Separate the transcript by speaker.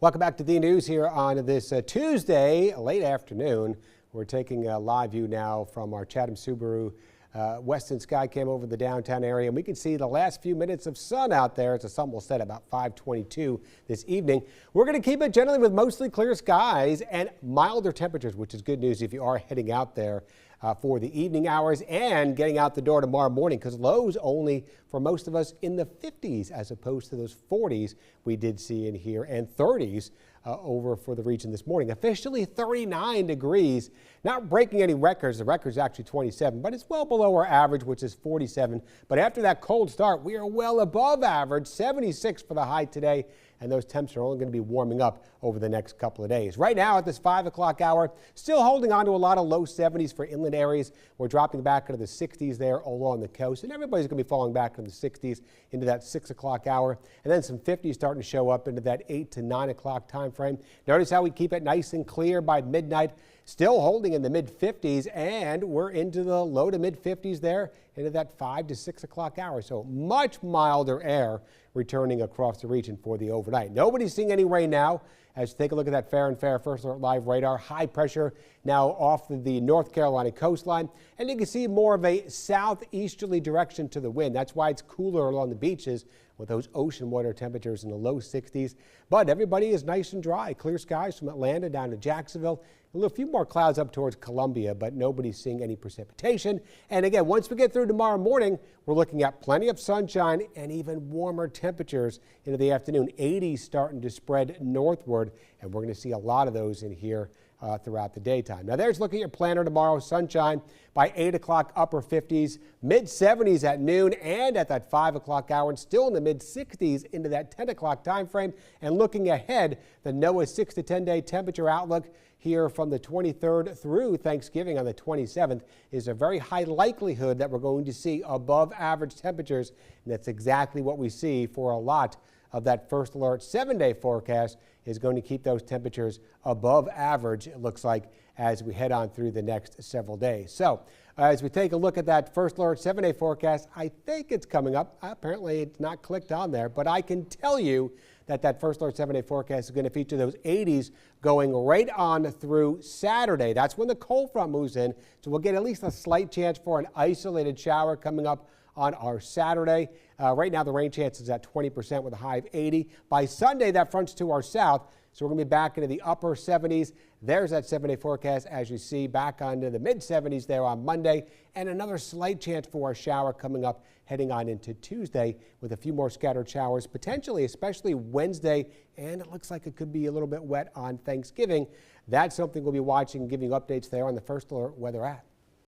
Speaker 1: Welcome back to the news here on this Tuesday, late afternoon. We're taking a live view now from our Chatham Subaru Weston Skycam over the downtown area, and we can see the last few minutes of sun out there. The sun will set about 5:22 this evening. We're going to keep it generally with mostly clear skies and milder temperatures, which is good news if you are heading out there for the evening hours and getting out the door tomorrow morning, because lows only for most of us in the 50s as opposed to those 40s we did see in here, and 30s over for the region this morning. Officially 39 degrees, not breaking any records. The record's actually 27, but it's well below our average, which is 47. But after that cold start, we are well above average, 76 for the high today, and those temps are only going to be warming up over the next couple of days. Right now at this 5 o'clock hour, still holding on to a lot of low 70s for inland areas. We're dropping back into the 60s there along the coast, and everybody's going to be falling back into the 60s into that 6 o'clock hour, and then some 50s starting to show up into that 8 to 9 o'clock time frame. Notice how we keep it nice and clear by midnight, still holding in the mid 50s, and we're into the low to mid 50s there into that 5 to 6 o'clock hour. So much milder air returning across the region for the overnight. Nobody's seeing any rain now. As you take a look at that Fair and Fair First Alert Live radar, high pressure now off the North Carolina coastline, and you can see more of a southeasterly direction to the wind. That's why it's cooler along the beaches with those ocean water temperatures in the low 60s. But everybody is nice and dry. Clear skies from Atlanta down to Jacksonville. A few more clouds up towards Columbia, but nobody's seeing any precipitation. And again, once we get through tomorrow morning, we're looking at plenty of sunshine and even warmer temperatures into the afternoon. 80s starting to spread northward, and we're going to see a lot of those in here throughout the daytime. Now there's looking at your planner tomorrow. Sunshine by 8 o'clock, upper 50s, mid 70s at noon and at that 5 o'clock hour, and still in the mid 60s into that 10 o'clock time frame. And looking ahead, the NOAA 6 to 10 day temperature outlook here from the 23rd through Thanksgiving on the 27th is a very high likelihood that we're going to see above average temperatures, and that's exactly what we see for a lot of that First Alert 7-day forecast is going to keep those temperatures above average, it looks like, as we head on through the next several days. So as we take a look at that First Alert 7-day forecast, I think it's coming up. Apparently it's not clicked on there, but I can tell you that First Alert 7-day forecast is going to feature those 80s going right on through Saturday. That's when the cold front moves in, so we'll get at least a slight chance for an isolated shower coming up on our Saturday. Right now the rain chance is at 20% with a high of 80. By Sunday, that fronts to our south, so we're going to be back into the upper 70s. There's that 7-day forecast, as you see, back onto the mid 70s there on Monday, and another slight chance for a shower coming up heading on into Tuesday with a few more scattered showers, potentially, especially Wednesday, and it looks like it could be a little bit wet on Thanksgiving. That's something we'll be watching and giving you updates there on the First Alert Weather app.